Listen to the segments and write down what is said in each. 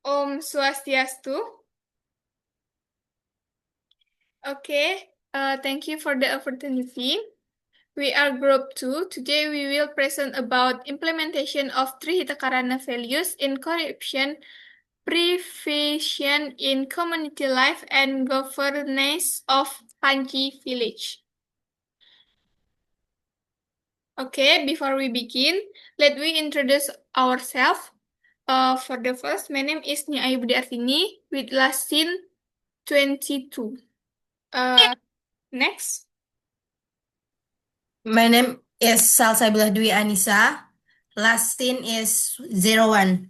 Om Swastiastu. Okay, thank you for the opportunity. We are Group 2. Today we will present about implementation of three Hitakarana values in corruption, prevention in community life, and governance of Panji village. Okay, before we begin, let me introduce ourselves. For the first, my name is Nia Ayu Budi Artini with last scene 22. Next. My name is Salsabila Dwi Anissa. Last scene is 01.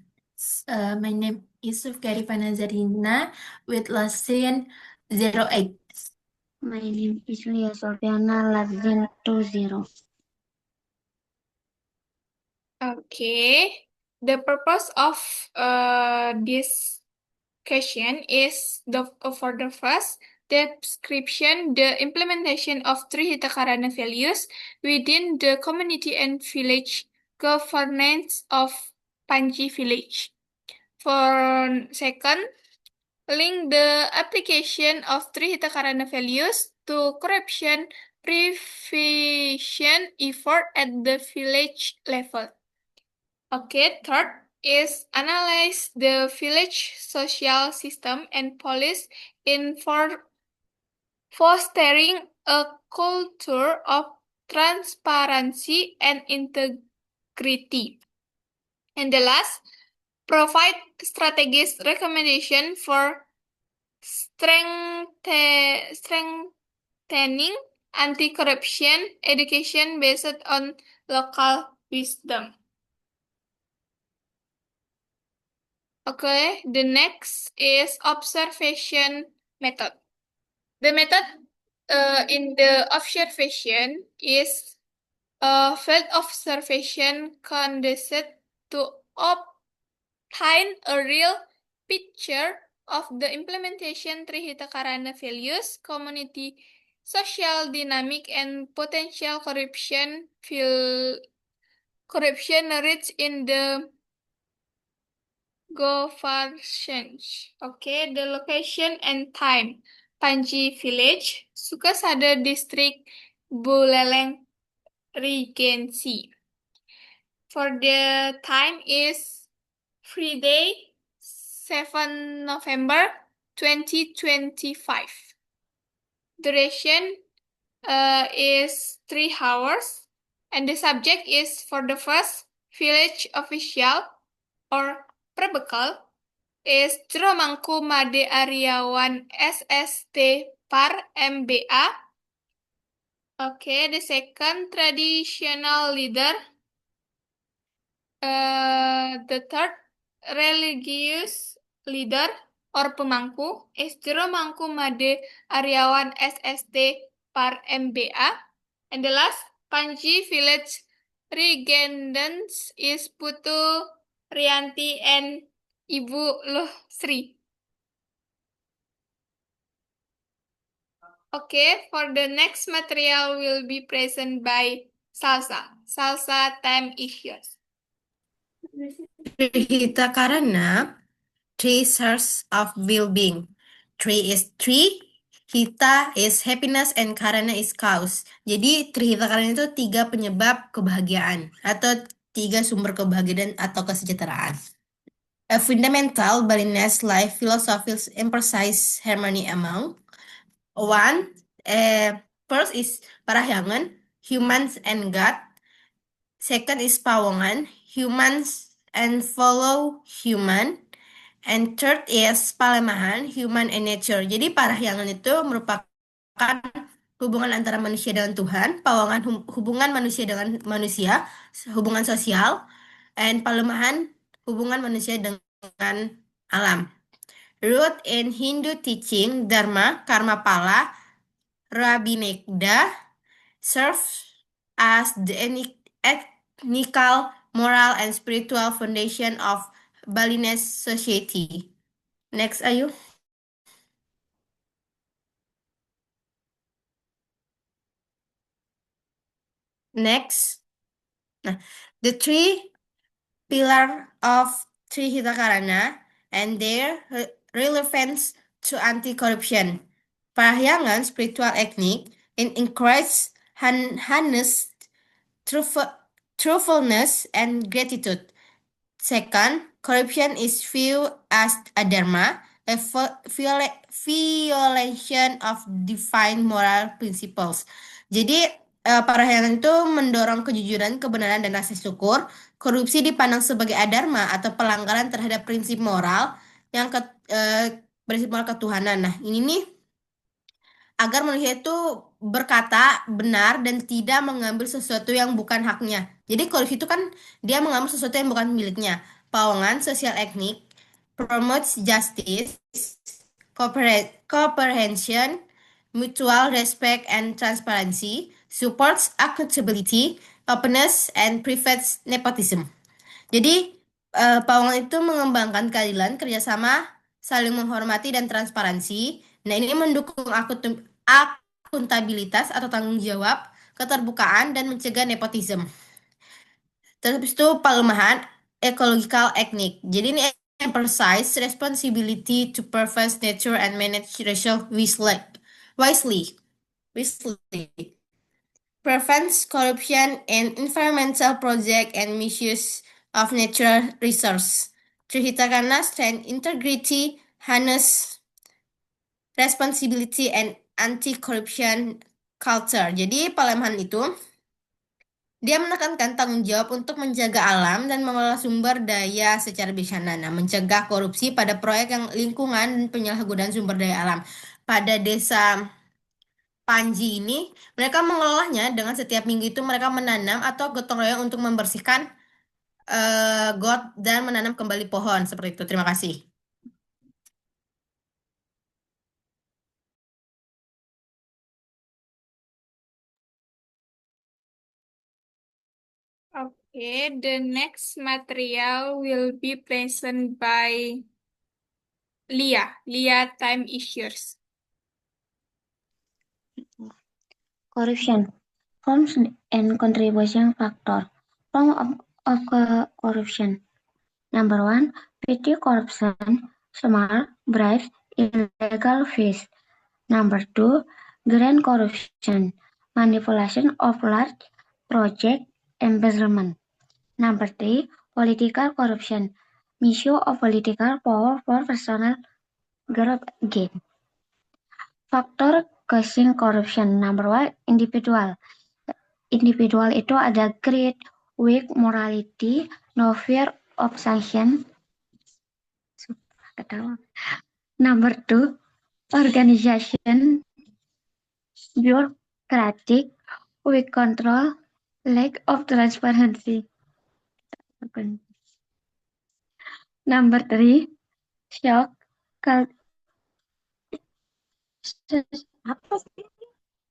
My name is Sufkari Panazarina with last scene 08. My name is Lia Sofiana, last scene 20. Okay. The purpose of this question is for the first description the implementation of three Hitakarana values within the community and village governance of Panji village. For second, link the application of three Hitakarana values to corruption prevention effort at the village level. Okay, third is analyze the village social system and police in fostering a culture of transparency and integrity. And the last, provide strategic recommendation for strengthening anti-corruption education based on local wisdom. Okay, the next is observation method. The method in the observation is a field observation conducted to obtain a real picture of the implementation three Hitakarana values, community, social dynamic, and potential corruption rates in the governance. Okay, the location and time. Panji Village, Sukasada District, Buleleng Regency. For the time is Friday, 7 November 2025. Duration is 3 hours. And the subject is for the first village official or Prebekal is Jeromangku Made Aryawan SST Par MBA. Okay, the second traditional leader. The third religious leader or pemangku is Jeromangku Made Aryawan SST Par MBA. And the last Panji village regendants is Putu Rianti and Ibu Loh Sri. Okay, for the next material will be present by Salsa. Salsa, time is yours. Hitakarana, three sources of well-being. Three is tree, Hita is happiness, and Karana is cause. Jadi, Tri Hitakarana itu 3 penyebab kebahagiaan atau 3 sumber kebahagiaan atau kesejahteraan. A fundamental Balinese life philosophy emphasizes harmony among one. First is Parahyangan, humans and God. Second is Pawongan, humans and follow human. And third is Palemahan, human and nature. Jadi Parahyangan itu merupakan hubungan antara manusia dengan Tuhan, Pawongan hubungan manusia dengan manusia, hubungan sosial, and Palemahan hubungan manusia dengan alam. Root in Hindu teaching, Dharma, Karma Pala, Rabinekda serves as the ethnical, moral, and spiritual foundation of Balinese society. Next, Ayu. Next. Nah, the three pillar of Tri Hitakarana and their relevance to anti-corruption. Parahyangan spiritual ethnic encourage honest truthfulness and gratitude. Second, corruption is viewed as a dharma, a violation of divine moral principles. Jadi, parahyangan itu mendorong kejujuran, kebenaran, dan rasa syukur. Korupsi dipandang sebagai adharma atau pelanggaran terhadap prinsip moral yang prinsip moral ketuhanan. Nah, ini nih agar manusia itu berkata benar dan tidak mengambil sesuatu yang bukan haknya. Jadi korupsi itu kan dia mengambil sesuatu yang bukan miliknya. Pawangan sosial etnik promotes justice, comprehension, mutual respect and transparency, supports accountability, openness, and prevents nepotism. Jadi, Pawangan itu mengembangkan keadilan, kerjasama, saling menghormati, dan transparansi. Nah, ini mendukung akuntabilitas atau tanggung jawab, keterbukaan, dan mencegah nepotisme. Terus itu pelemahan ecological ethnic. Jadi ini emphasize responsibility to preserve nature and manage resources wisely. Prevents corruption in environmental project and misuse of natural resource. Trihita strength, integrity, honest, responsibility, and anti-corruption culture. Jadi pelemahan itu dia menekankan tanggung jawab untuk menjaga alam dan mengelola sumber daya secara bijaksana, mencegah korupsi pada proyek yang lingkungan dan penyalahgunaan sumber daya alam. Pada desa Panji ini, mereka mengelolanya dengan setiap minggu itu mereka menanam atau gotong royong untuk membersihkan got dan menanam kembali pohon seperti itu. Terima kasih. Okay, the next material will be present by Lia. Lia, time is yours. Corruption. Forms and contribution factor. Form of corruption. Number 1, petty corruption, small bribes, illegal fees. Number 2, grand corruption, manipulation of large project embezzlement. Number 3, political corruption, misuse of political power for personal gain. Factor causing corruption. Number 1, individual. Individual itu ada greed, weak morality, no fear of sanction. Number 2, organization, bureaucratic, weak control, lack of transparency. Number 3, shock,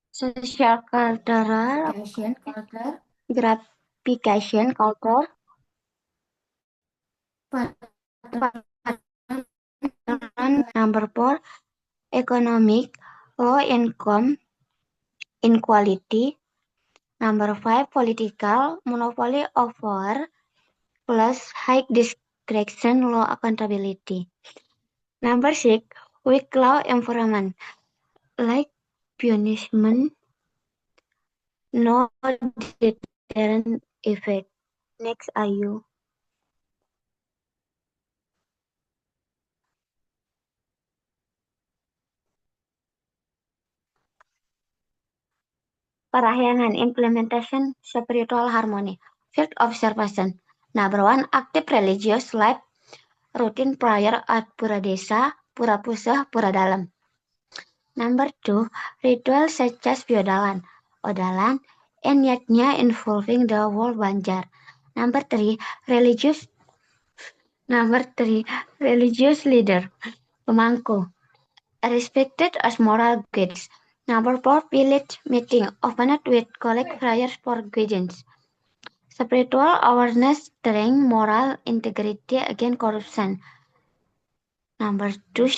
social cultural, gratification culture. Number 4, economic, low income, inequality. Number 5, political, monopoly of power, plus high discretion, low accountability. Number 6, weak law enforcement, like punishment, no deterrent effect. Next, Ayu. Parahyangan implementation spiritual harmony. Field observation. Number 1, active religious life routine prayer at Pura Desa, Pura Pusah, Pura Dalam. Number 2, ritual such as Biodalan, Odalan, and yatnya involving the whole Banjar. Number 3, religious leader, Pemangku, respected as moral guides. Number 4, village meeting, opened with collect prayers for guidance. Spiritual awareness, strength, moral integrity against corruption. Number 2,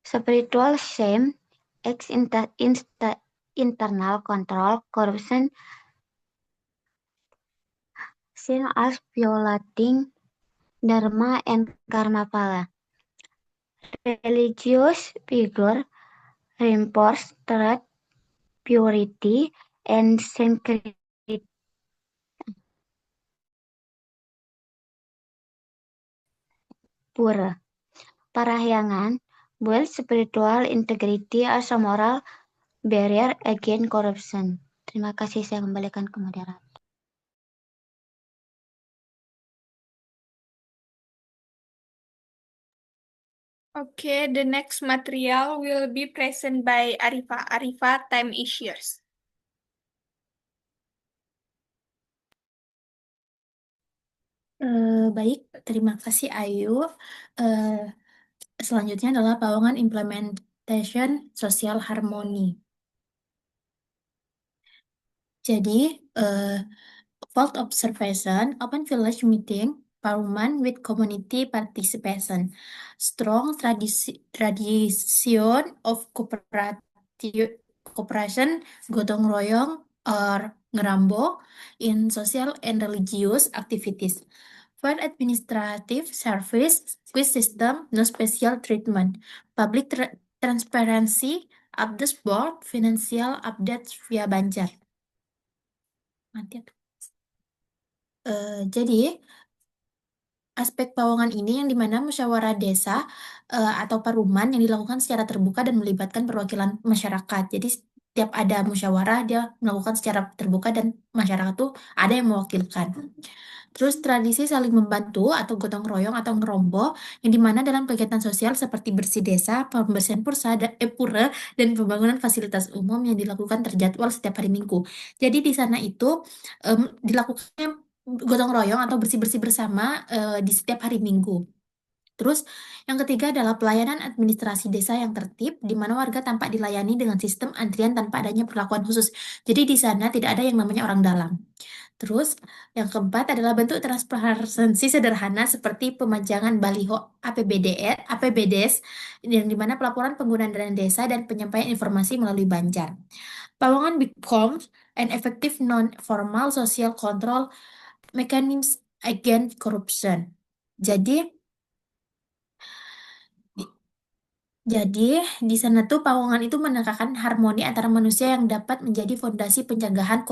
spiritual shame, internal control, corruption, seen as violating Dharma and Karmapala. Religious figure reinforce truth, purity, and sanctity. Pura. Parahyangan build spiritual integrity as a moral barrier against corruption. Terima kasih, saya kembalikan ke moderator. Okay, the next material will be present by Arifa. Arifa, time is yours. Baik, terima kasih Ayu. Selanjutnya adalah Pawongan Implementation Social Harmony. Jadi, Field Observation, Open Village Meeting, Parliament with Community Participation, Strong Tradition of Cooperation, Gotong Royong, or Ngerambo in social and religious activities. For administrative service, quiz system, no special treatment. Public transparency, updates board, financial updates via Banjar. Jadi, aspek pawongan ini yang dimana musyawarah desa atau paruman yang dilakukan secara terbuka dan melibatkan perwakilan masyarakat. Jadi setiap ada musyawarah dia melakukan secara terbuka dan masyarakat tuh ada yang mewakilkan. Terus tradisi saling membantu atau gotong royong atau ngerombo yang dimana dalam kegiatan sosial seperti bersih desa, pembersihan pura, dan pembangunan fasilitas umum yang dilakukan terjadwal setiap hari Minggu. Jadi di sana itu dilakukannya gotong royong atau bersih-bersih bersama di setiap hari Minggu. Terus yang ketiga adalah pelayanan administrasi desa yang tertib, di mana warga tampak dilayani dengan sistem antrian tanpa adanya perlakuan khusus. Jadi di sana tidak ada yang namanya orang dalam. Terus yang keempat adalah bentuk transparansi sederhana seperti pemajangan baliho APBDes, yang dimana pelaporan penggunaan dana desa dan penyampaian informasi melalui Banjar. Pawongan becomes an effective non-formal social control mechanism against corruption. Jadi di sana tuh pawongan itu menegakkan harmoni antara manusia yang dapat menjadi fondasi pencegahan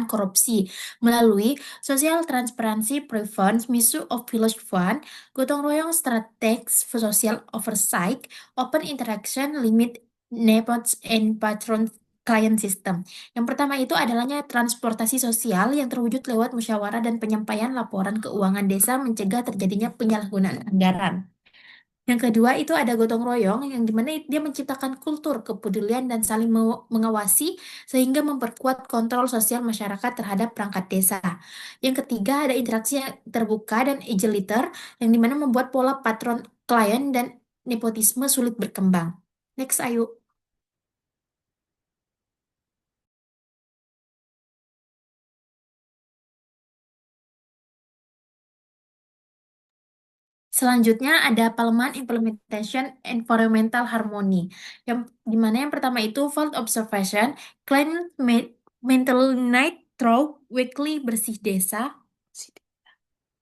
korupsi melalui social transparency prevents misuse of village fund, gotong royong strategies for social oversight, open interaction, limit nepots and patron client system. Yang pertama itu adalahnya transportasi sosial yang terwujud lewat musyawarah dan penyampaian laporan keuangan desa mencegah terjadinya penyalahgunaan anggaran. Yang kedua itu ada gotong royong yang dimana dia menciptakan kultur kepedulian dan saling mengawasi sehingga memperkuat kontrol sosial masyarakat terhadap perangkat desa. Yang ketiga ada interaksi yang terbuka dan egaliter yang dimana membuat pola patron klien dan nepotisme sulit berkembang. Next, Ayu. Selanjutnya ada pelemahan implementation environmental harmony. Dimana yang pertama itu field observation, climate mental night through weekly bersih desa,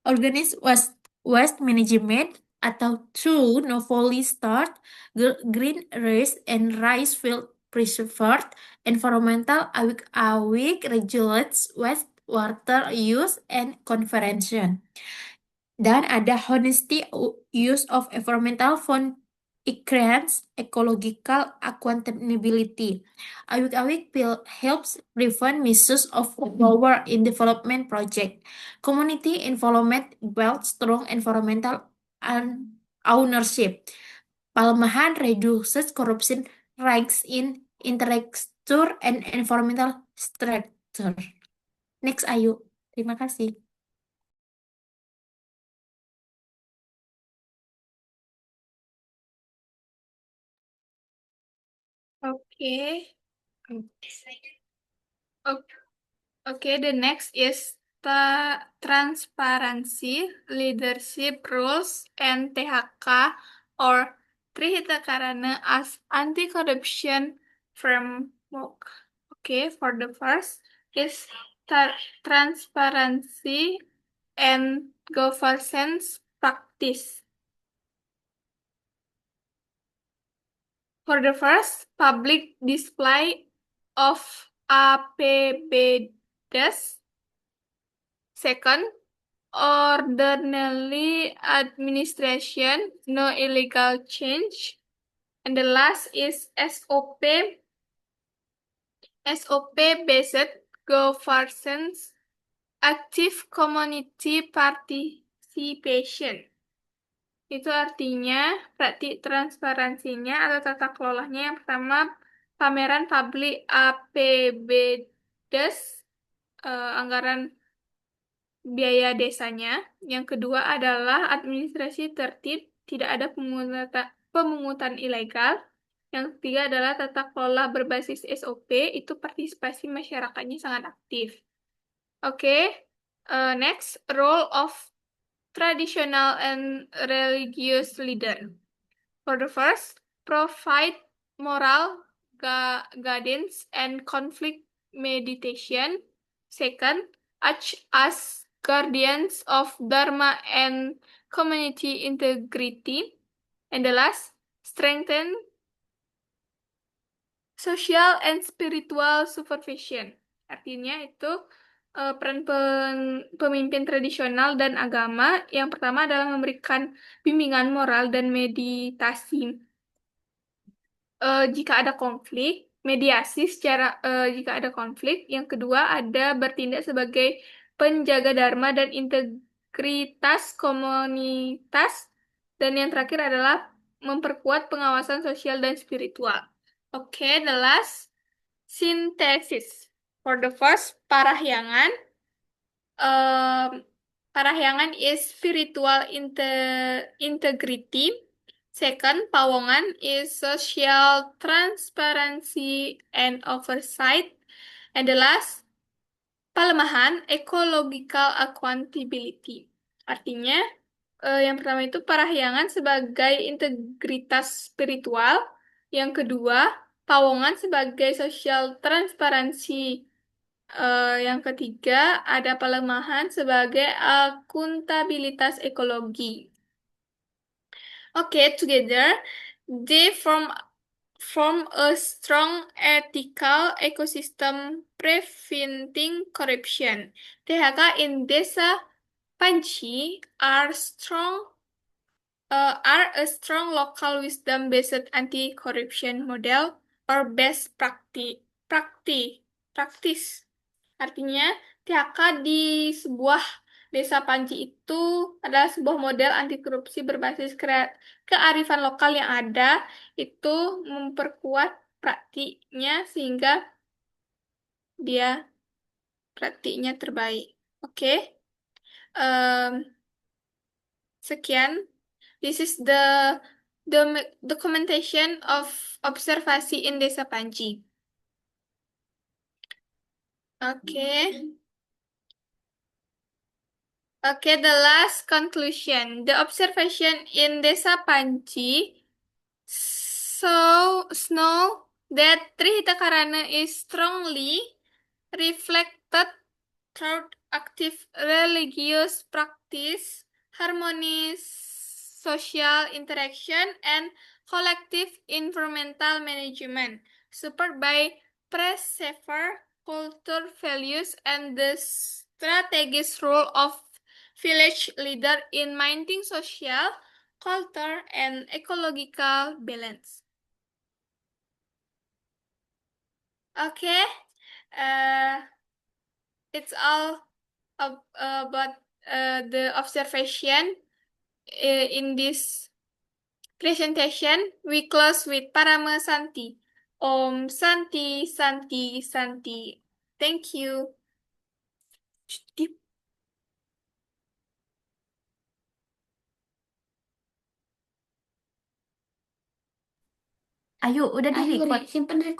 organize waste management atau true Novoli start, green race and rice field preserved, environmental awik regulates waste water use and conservation. Dan ada honesty use of environmental fund grants, ecological accountability. Awik-awik helps prevent misuse of power in development project. Community involvement builds strong environmental ownership. Palemahan reduces corruption risks in infrastructure and environmental structure. Next, Ayu. Terima kasih. Okay. Okay, the next is the transparency, leadership rules, and THK or Trihita Karana as anti-corruption framework. Okay, for the first is transparency and governance practice. For the first, public display of APBDes. Second, orderly administration, no illegal change. And the last is SOP-based governance, active community participation. Itu artinya praktik transparansinya atau tata kelolanya yang pertama pameran publik APBDes, anggaran biaya desanya. Yang kedua adalah administrasi tertib, tidak ada pemungutan ilegal. Yang ketiga adalah tata kelola berbasis SOP, itu partisipasi masyarakatnya sangat aktif. Oke, next, role of traditional and religious leader. For the first, provide moral guidance and conflict mediation. Second, act as guardians of Dharma and community integrity. And the last, strengthen social and spiritual supervision. Artinya itu peran pemimpin tradisional dan agama. Yang pertama adalah memberikan bimbingan moral dan meditasi. Jika ada konflik, mediasi jika ada konflik. Yang kedua ada bertindak sebagai penjaga dharma dan integritas komunitas. Dan yang terakhir adalah memperkuat pengawasan sosial dan spiritual. Oke, the last, synthesis. For the first, parahyangan. Parahyangan is spiritual integrity. Second, pawongan is social transparency and oversight. And the last, palemahan, ecological accountability. Artinya, yang pertama itu parahyangan sebagai integritas spiritual. Yang kedua, pawongan sebagai social transparansi. Yang ketiga, ada pelemahan sebagai akuntabilitas ekologi. Okay, together, they form a strong ethical ecosystem preventing corruption. THK in Desa Panci are a strong local wisdom-based anti-corruption model or best practice. Artinya, THK di sebuah desa Panci itu adalah sebuah model anti korupsi berbasis kearifan lokal yang ada, itu memperkuat praktiknya sehingga dia praktiknya terbaik. Oke. Sekian. This is the documentation of observasi in Desa Panci. Okay. Okay, the last conclusion. The observation in Desa Panci show that Trihitakarana is strongly reflected through active religious practice, harmonious social interaction, and collective environmental management, supported by preserve culture values and the strategic role of village leader in maintaining social, culture, and ecological balance. Okay, it's all about the observation in this presentation. We close with Parama Santi. Om Santi, Santi, Santi. Thank you. Ayo, udah di record. Simpen record.